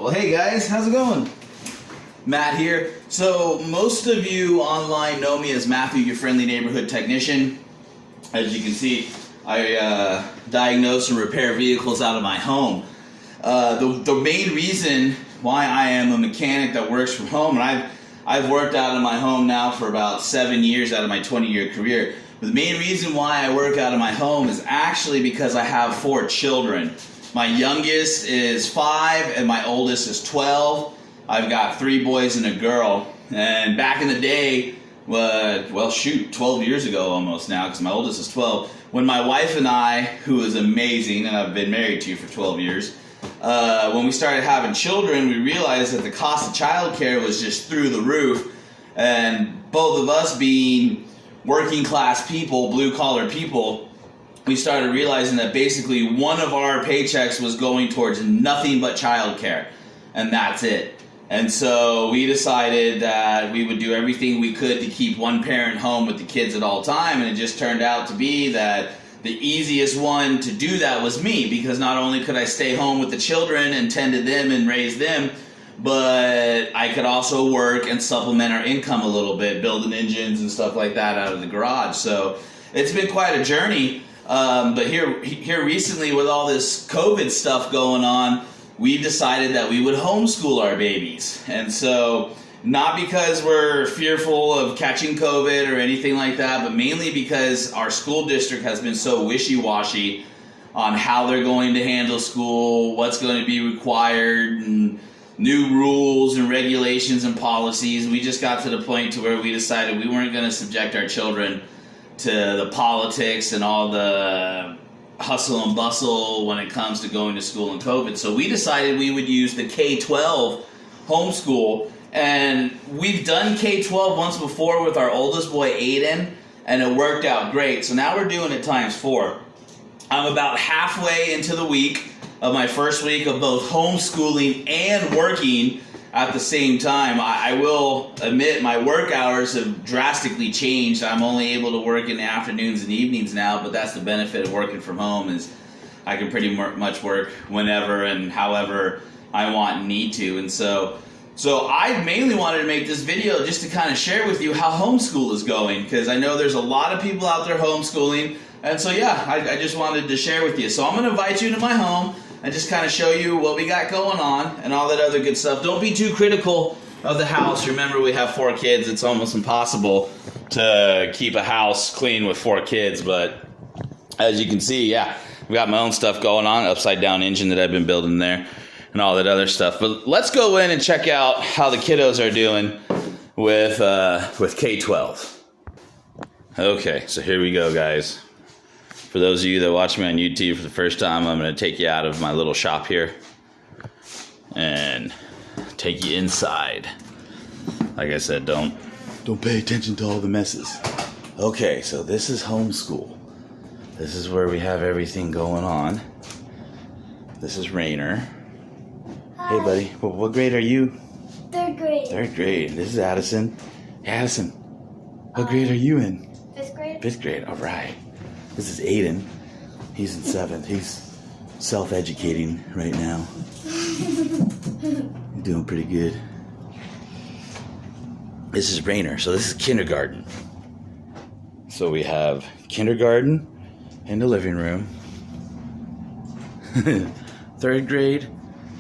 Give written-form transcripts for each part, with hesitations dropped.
Well, hey guys, how's it going? Matt here. So most of you online know me as Matthew, your friendly neighborhood technician. As you can see, I diagnose and repair vehicles out of my home. The main reason why I am a mechanic that works from home, and I've worked out of my home now for about 7 years out of my 20-year career. But the main reason why I work out of my home is actually because I have 4 children. My youngest is 5 and my oldest is 12. I've got 3 boys and a girl. And back in the day, 12 years ago almost now, because my oldest is 12, when my wife and I, who is amazing, and I've been married to for 12 years, when we started having children, we realized that the cost of childcare was just through the roof. And both of us being working class people, blue collar people, we started realizing that basically one of our paychecks was going towards nothing but childcare, and that's it. And so we decided that we would do everything we could to keep one parent home with the kids at all time, and it just turned out to be that the easiest one to do that was me, because not only could I stay home with the children and tend to them and raise them, but I could also work and supplement our income a little bit, building engines and stuff like that out of the garage. So it's been quite a journey. But here recently, with all this COVID stuff going on, we decided that we would homeschool our babies. And so, not because we're fearful of catching COVID or anything like that, but mainly because our school district has been so wishy-washy on how they're going to handle school, what's going to be required, and new rules and regulations and policies. We just got to the point to where we decided we weren't going to subject our children to the politics and all the hustle and bustle when it comes to going to school and COVID. So we decided we would use the K-12 homeschool, and we've done K-12 once before with our oldest boy Aiden, and it worked out great. So now we're doing it times 4. I'm about halfway into the week of my first week of both homeschooling and working at the same time. I will admit my work hours have drastically changed. I'm only able to work in the afternoons and evenings now, but that's the benefit of working from home, is I can pretty much work whenever and however I want and need to. And so I mainly wanted to make this video just to kind of share with you how homeschool is going, because I know there's a lot of people out there homeschooling. And so yeah, I just wanted to share with you. So I'm going to invite you into my home and just kind of show you what we got going on and all that other good stuff. Don't be too critical of the house. Remember, we have 4 kids. It's almost impossible to keep a house clean with 4 kids. But as you can see, yeah, we got my own stuff going on, upside down engine that I've been building there and all that other stuff. But let's go in and check out how the kiddos are doing with K-12. Okay, so here we go, guys. For those of you that watch me on YouTube for the first time, I'm going to take you out of my little shop here and take you inside. Like I said, don't pay attention to all the messes. Okay, so this is homeschool. This is where we have everything going on. This is Rainer. Hi. Hey, buddy. What grade are you? 3rd grade. 3rd grade. This is Addison. Hey, Addison. What grade are you in? 5th grade. 5th grade. All right. This is Aiden. He's in 7th. He's self-educating right now. He's doing pretty good. This is Rainer. So this is kindergarten. So we have kindergarten in the living room. 3rd grade,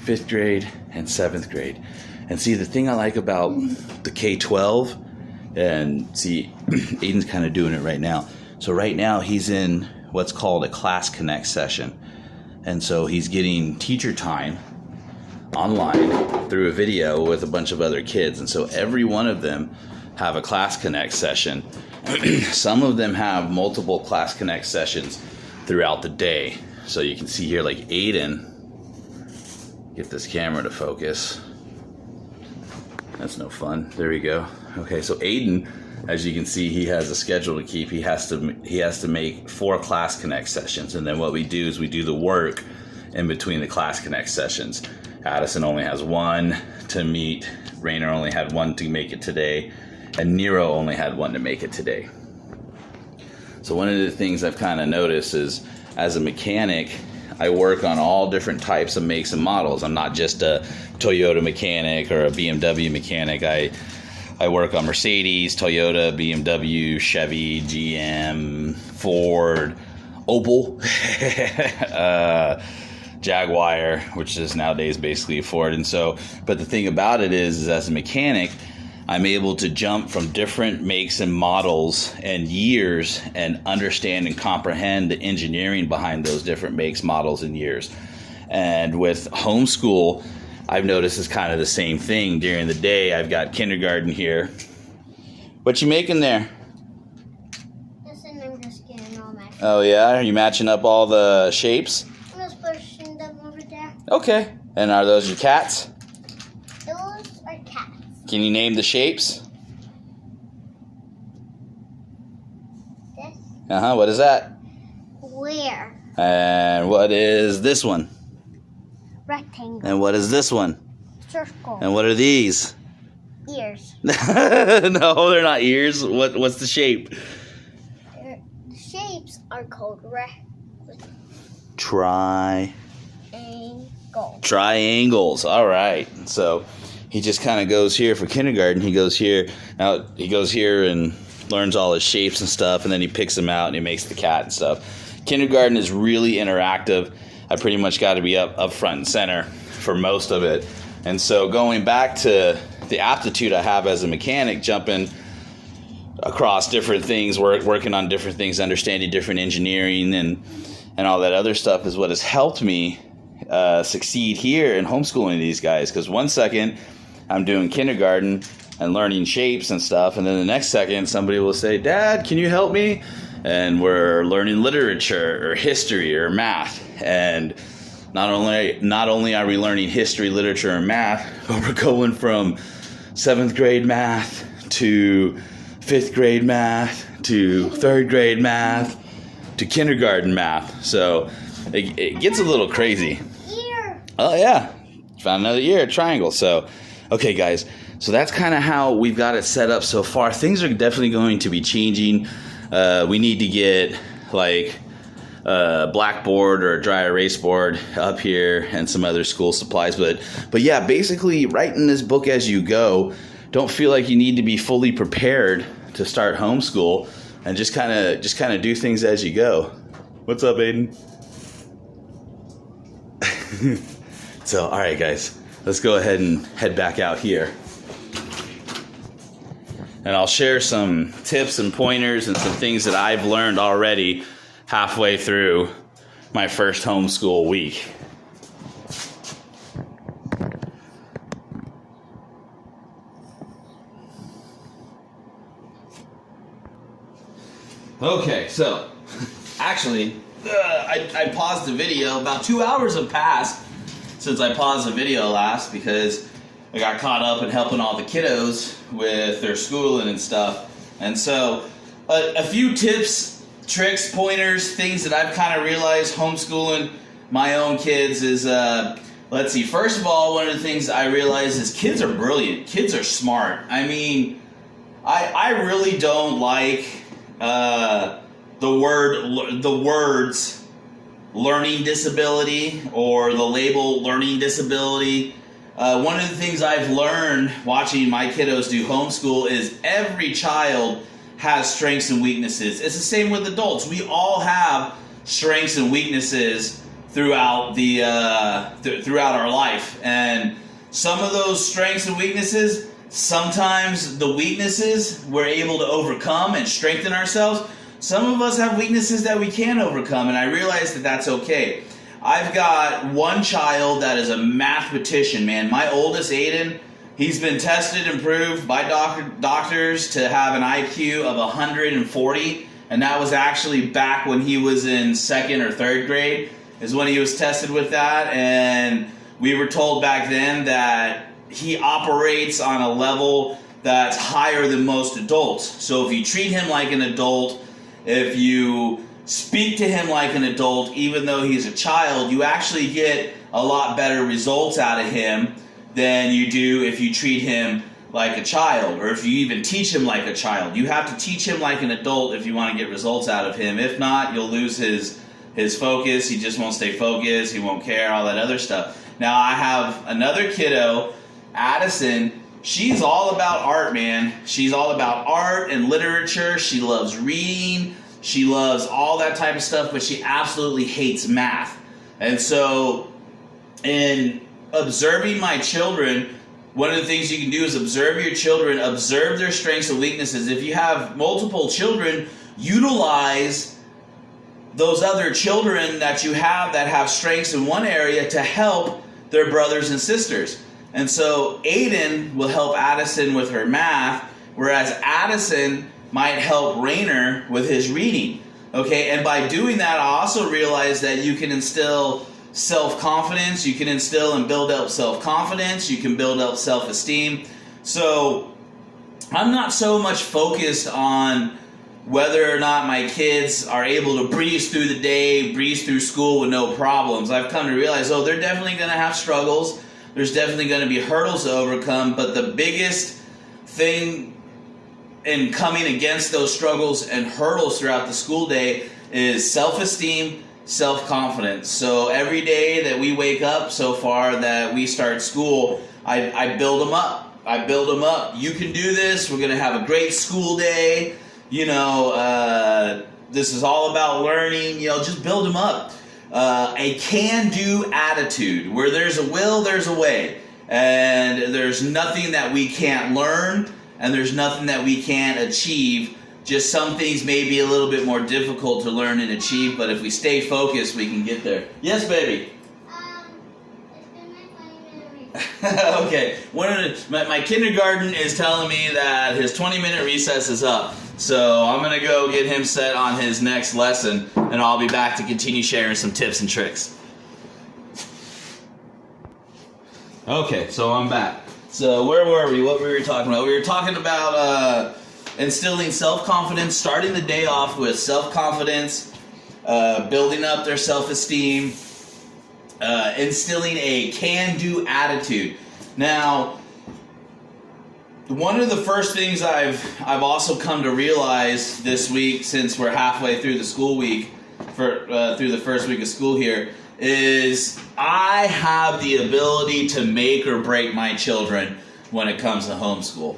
5th grade, and 7th grade. And see, the thing I like about the K-12, and see, Aiden's kind of doing it right now. So right now he's in what's called a Class Connect session. And so he's getting teacher time online through a video with a bunch of other kids. And so every one of them have a Class Connect session. Some of them have multiple Class Connect sessions throughout the day. So you can see here, like Aiden, get this camera to focus. That's no fun. There we go. Okay, so Aiden, as you can see, he has a schedule to keep. He has to make 4 Class Connect sessions, and then what we do is we do the work in between the Class Connect sessions. Addison only has 1 to meet. Rainer only had 1 to make it today, and Nero only had 1 to make it today. So one of the things I've kind of noticed is, as a mechanic, I work on all different types of makes and models. I'm not just a Toyota mechanic or a BMW mechanic. I work on Mercedes, Toyota, BMW, Chevy, GM, Ford, Opel, Jaguar, which is nowadays basically a Ford. And so, but the thing about it is as a mechanic, I'm able to jump from different makes and models and years and understand and comprehend the engineering behind those different makes, models, and years. And with homeschool, I've noticed it's kind of the same thing. During the day, I've got kindergarten here. What you making there? Listen, I'm just getting all my. Oh yeah, are you matching up all the shapes? I'm just pushing them over there. Okay. And are those your cats? Those are cats. Can you name the shapes? This What is that? square, And what is this one? rectangle, And what is this one? circle, And what are these? ears. No, they're not ears. What's the shape? The shapes are called Triangles. All right. So he just kind of goes here for kindergarten. He goes here. Now he goes here and learns all his shapes and stuff, and then he picks them out and he makes the cat and stuff. Kindergarten is really interactive. I pretty much got to be up front and center for most of it. And so going back to the aptitude I have as a mechanic, jumping across different things, working on different things, understanding different engineering and all that other stuff is what has helped me succeed here in homeschooling these guys. Because one second I'm doing kindergarten and learning shapes and stuff, and then the next second somebody will say, "Dad, can you help me?" And we're learning literature or history or math. And not only are we learning history, literature, and math, but we're going from 7th grade math to 5th grade math to 3rd grade math to kindergarten math. So it gets a little crazy. Ear. Oh yeah, found another ear, a triangle. So, okay guys, so that's kind of how we've got it set up so far. Things are definitely going to be changing. We need to get like a blackboard or a dry erase board up here and some other school supplies. But yeah, basically writing this book as you go. Don't feel like you need to be fully prepared to start homeschool, and just kind of do things as you go. What's up, Aiden? So, all right, guys, let's go ahead and head back out here. And I'll share some tips and pointers and some things that I've learned already halfway through my first homeschool week. Okay, so actually, I paused the video. About 2 hours have passed since I paused the video last because I got caught up in helping all the kiddos with their schooling and stuff. And so a few tips, tricks, pointers, things that I've kind of realized homeschooling my own kids is, let's see, first of all, one of the things I realized is kids are brilliant. Kids are smart. I mean, I really don't like the words learning disability or the label learning disability. One of the things I've learned watching my kiddos do homeschool is every child has strengths and weaknesses. It's the same with adults. We all have strengths and weaknesses throughout throughout our life, and some of those strengths and weaknesses, sometimes the weaknesses we're able to overcome and strengthen ourselves. Some of us have weaknesses that we can't overcome, and I realize that that's okay. I've got one child that is a mathematician, man. My oldest, Aiden, he's been tested and proved by doctors to have an IQ of 140, and that was actually back when he was in 2nd or 3rd grade is when he was tested with that, and we were told back then that he operates on a level that's higher than most adults. So if you treat him like an adult, if you speak to him like an adult, even though he's a child, you actually get a lot better results out of him than you do if you treat him like a child, or if you even teach him like a child. You have to teach him like an adult if you want to get results out of him. If not, you'll lose his his focus. He just won't stay focused. He won't care, all that other stuff. Now I have another kiddo, Addison. She's all about art, man. She's all about art and literature. She loves reading. She loves all that type of stuff, but she absolutely hates math. And so in observing my children, one of the things you can do is observe your children, observe their strengths and weaknesses. If you have multiple children, utilize those other children that you have that have strengths in one area to help their brothers and sisters. And so Aiden will help Addison with her math, whereas Addison might help Rainer with his reading. Okay, and by doing that, I also realized that you can instill self-confidence, you can instill and build up self-confidence, you can build up self-esteem. So I'm not so much focused on whether or not my kids are able to breeze through the day, breeze through school with no problems. I've come to realize, they're definitely going to have struggles. There's definitely going to be hurdles to overcome, but the biggest thing in coming against those struggles and hurdles throughout the school day is self-esteem, self-confidence. So every day that we wake up so far that we start school, I build them up. I build them up. You can do this. We're going to have a great school day. This is all about learning. Just build them up. A can-do attitude. Where there's a will, there's a way. And there's nothing that we can't learn, and there's nothing that we can't achieve. Just some things may be a little bit more difficult to learn and achieve, but if we stay focused, we can get there. Yes, baby? It's been my 20-minute recess. Okay. My kindergarten is telling me that his 20-minute recess is up. So I'm going to go get him set on his next lesson, and I'll be back to continue sharing some tips and tricks. Okay, so I'm back. So where were we? What were we talking about? We were talking about instilling self-confidence, starting the day off with self-confidence, building up their self-esteem, instilling a can-do attitude. Now, one of the first things I've also come to realize this week, since we're halfway through the school week, through the first week of school here, is I have the ability to make or break my children when it comes to homeschool.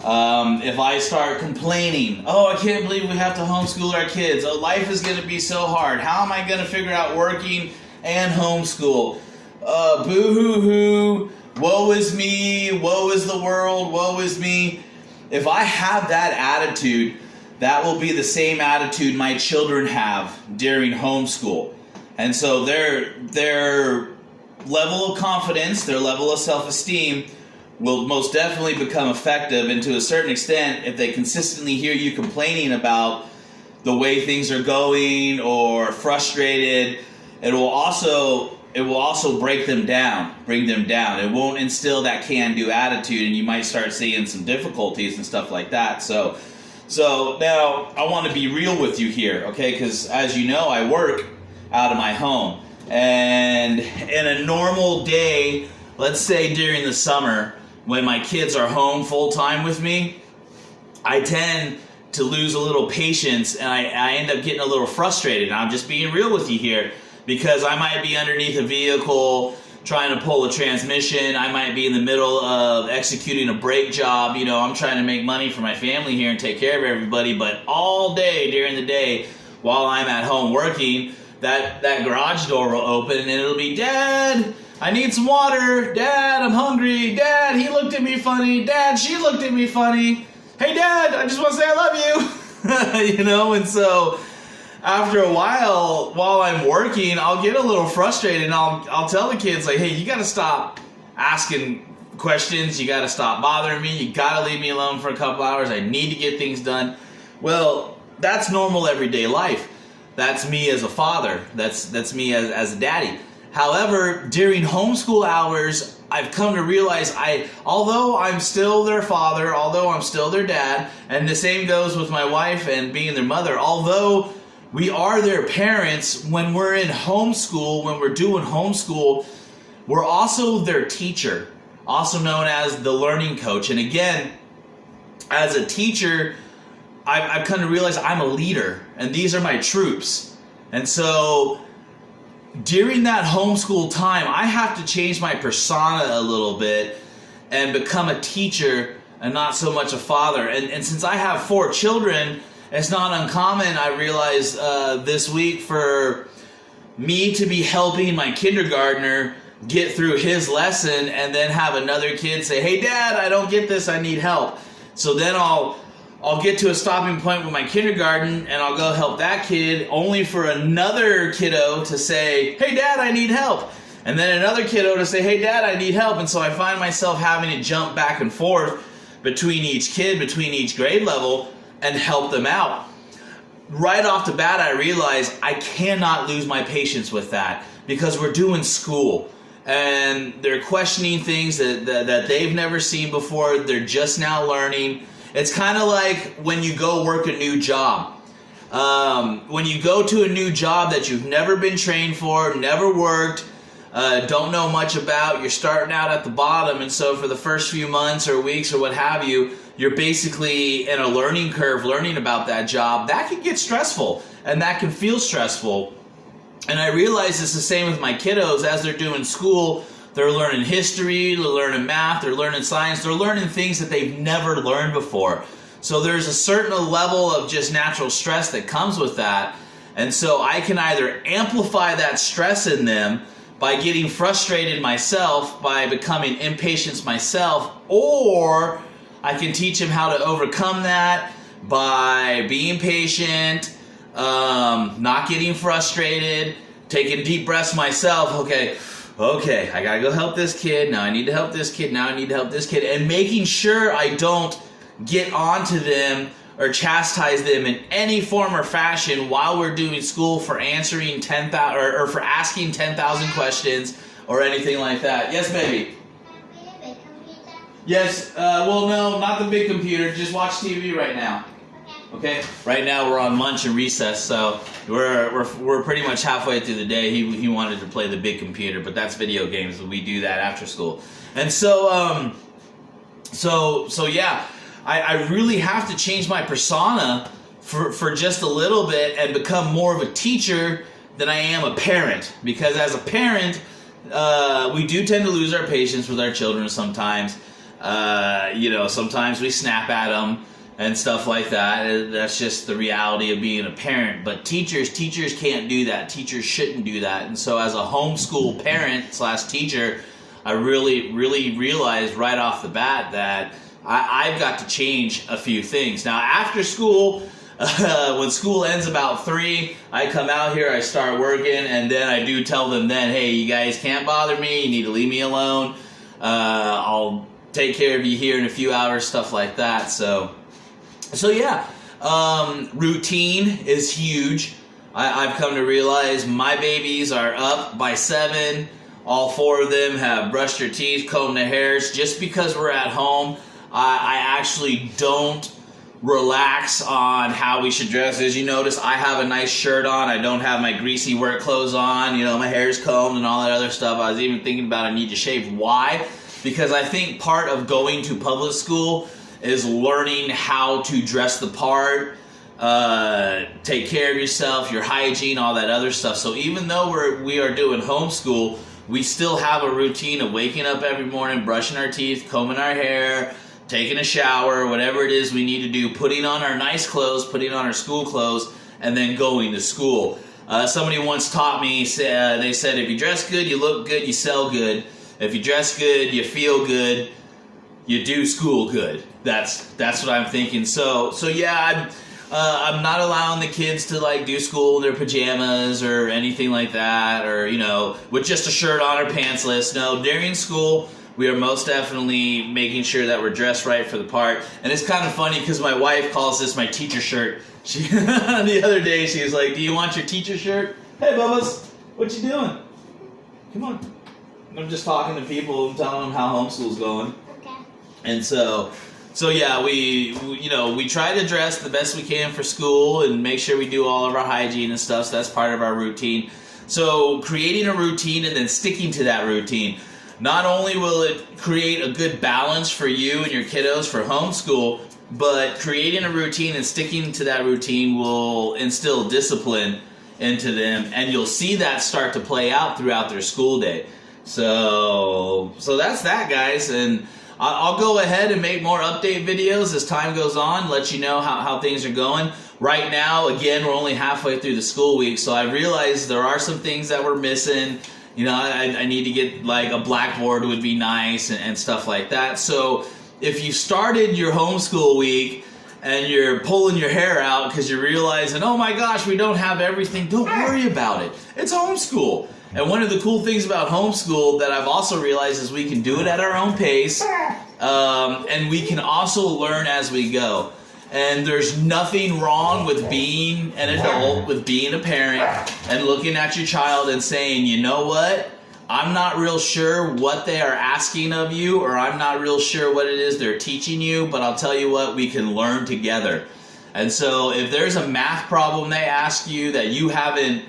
If I start complaining, I can't believe we have to homeschool our kids. Life is going to be so hard. How am I going to figure out working and homeschool? Boo-hoo-hoo. Woe is me. Woe is the world. Woe is me. If I have that attitude, that will be the same attitude my children have during homeschool. And so their level of confidence, their level of self-esteem will most definitely become effective, and to a certain extent, if they consistently hear you complaining about the way things are going or frustrated, it will also break them down, bring them down. It won't instill that can-do attitude, and you might start seeing some difficulties and stuff like that. So now I want to be real with you here, okay? Because as you know, I work out of my home, and in a normal day, let's say during the summer, when my kids are home full-time with me, I tend to lose a little patience, and I end up getting a little frustrated. And I'm just being real with you here, because I might be underneath a vehicle trying to pull a transmission. I might be in the middle of executing a brake job. I'm trying to make money for my family here and take care of everybody, but all day during the day while I'm at home working, that garage door will open and it'll be, "Dad, I need some water. Dad, I'm hungry. Dad, he looked at me funny. Dad, she looked at me funny. Hey, Dad, I just want to say I love you." And so after a while I'm working, I'll get a little frustrated, and I'll tell the kids, like, "Hey, you got to stop asking questions. You got to stop bothering me. You got to leave me alone for a couple hours. I need to get things done." Well, that's normal everyday life. That's me as a father. That's me as a daddy. However, during homeschool hours, I've come to realize although I'm still their father, although I'm still their dad, and the same goes with my wife and being their mother, although we are their parents, when we're in homeschool, when we're doing homeschool, we're also their teacher, also known as the learning coach. And again, as a teacher, I've come to realize I'm a leader, and these are my troops. And so during that homeschool time, I have to change my persona a little bit and become a teacher and not so much a father. And since I have 4 children, it's not uncommon, I realize this week, for me to be helping my kindergartner get through his lesson and then have another kid say, "Hey Dad, I don't get this, I need help." So then I'll get to a stopping point with my kindergarten and I'll go help that kid, only for another kiddo to say, "Hey Dad, I need help." And then another kiddo to say, "Hey Dad, I need help." And so I find myself having to jump back and forth between each kid, between each grade level, and help them out. Right off the bat, I realize I cannot lose my patience with that, because we're doing school and they're questioning things that they've never seen before. They're just now learning. It's kind of like when you go work a new job. When you go to a new job that you've never been trained for, never worked, don't know much about, you're starting out at the bottom, and so for the first few months or weeks or what have you, you're basically in a learning curve learning about that job. That can get stressful, and that can feel stressful. And I realize it's the same with my kiddos. As they're doing school, they're learning history, they're learning math, they're learning science, they're learning things that they've never learned before. So there's a certain level of just natural stress that comes with that. And so I can either amplify that stress in them by getting frustrated myself, by becoming impatient myself, or I can teach them how to overcome that by being patient, not getting frustrated, taking deep breaths myself. Okay, I gotta go help this kid. Now I need to help this kid. Now I need to help this kid. And making sure I don't get onto them or chastise them in any form or fashion while we're doing school for answering 10,000 or for asking 10,000 questions or anything like that. Yes, baby. Yes. Well, no, not the big computer. Just watch TV right now. Okay. Right now we're on lunch and recess, so we're pretty much halfway through the day. He wanted to play the big computer, but that's video games, and we do that after school. And so yeah, I really have to change my persona for just a little bit and become more of a teacher than I am a parent. Because as a parent, we do tend to lose our patience with our children sometimes. Sometimes we snap at them and stuff like that. That's just the reality of being a parent. But teachers can't do that. Teachers shouldn't do that. And so as a homeschool parent / teacher, I really realized right off the bat that I've got to change a few things. Now after school, when school ends about 3, I come out here, I start working, and then I do tell them then, "Hey, you guys can't bother me. You need to leave me alone. I'll take care of you here in a few hours," stuff like that. So yeah, routine is huge. I've come to realize my babies are up by 7. All 4 of them have brushed their teeth, combed their hairs. Just because we're at home, I actually don't relax on how we should dress. As you notice, I have a nice shirt on. I don't have my greasy work clothes on. My hair's combed and all that other stuff. I was even thinking about I need to shave. Why? Because I think part of going to public school is learning how to dress the part, take care of yourself, your hygiene, all that other stuff. So even though we are doing homeschool, we still have a routine of waking up every morning, brushing our teeth, combing our hair, taking a shower, whatever it is we need to do, putting on our nice clothes, putting on our school clothes, and then going to school. Somebody once taught me, they said, if you dress good, you look good, you sell good. If you dress good, you feel good, you do school good. That's what I'm thinking. So yeah, I'm not allowing the kids to do school in their pajamas or anything like that, or with just a shirt on or pantsless. No, during school we are most definitely making sure that we're dressed right for the part. And it's kind of funny because my wife calls this my teacher shirt. She the other day she was like, "Do you want your teacher shirt?" "Hey Bubba's, what you doing? Come on." I'm just talking to people and telling them how homeschool's going. Okay. And so yeah, we try to dress the best we can for school and make sure we do all of our hygiene and stuff. So that's part of our routine. So creating a routine and then sticking to that routine. Not only will it create a good balance for you and your kiddos for homeschool, but creating a routine and sticking to that routine will instill discipline into them, and you'll see that start to play out throughout their school day. So that's that, guys, and I'll go ahead and make more update videos as time goes on, let you know how things are going. Right now, again, we're only halfway through the school week, so I realized there are some things that we're missing. You know, I need to get, like, a blackboard would be nice and stuff like that. So if you started your homeschool week and you're pulling your hair out because you're realizing, oh my gosh, we don't have everything, don't worry about it. It's homeschool. And one of the cool things about homeschool that I've also realized is we can do it at our own pace, and we can also learn as we go. And there's nothing wrong with being an adult, with being a parent, and looking at your child and saying, you know what? I'm not real sure what they are asking of you, or I'm not real sure what it is they're teaching you, but I'll tell you what, we can learn together. And so if there's a math problem they ask you that you haven't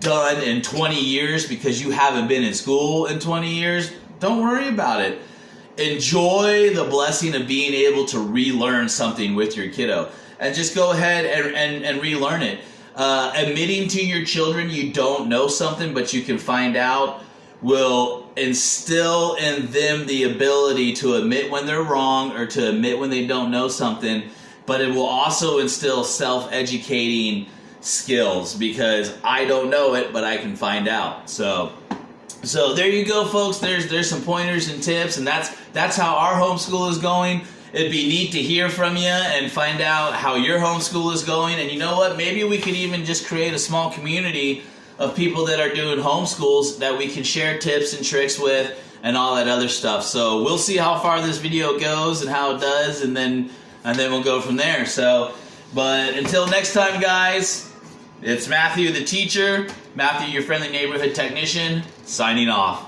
done in 20 years because you haven't been in school in 20 years, don't worry about it. Enjoy the blessing of being able to relearn something with your kiddo, and just go ahead and relearn it. Admitting to your children you don't know something but you can find out will instill in them the ability to admit when they're wrong or to admit when they don't know something, but it will also instill self-educating skills, because I don't know it but I can find out. So there you go, folks. There's some pointers and tips, and that's how our homeschool is going. It'd be neat to hear from you and find out how your homeschool is going. And you know what? Maybe we could even just create a small community of people that are doing homeschools that we can share tips and tricks with and all that other stuff. So we'll see how far this video goes and how it does, and then we'll go from there. So, but until next time, guys, it's Matthew the teacher, Matthew your friendly neighborhood technician, signing off.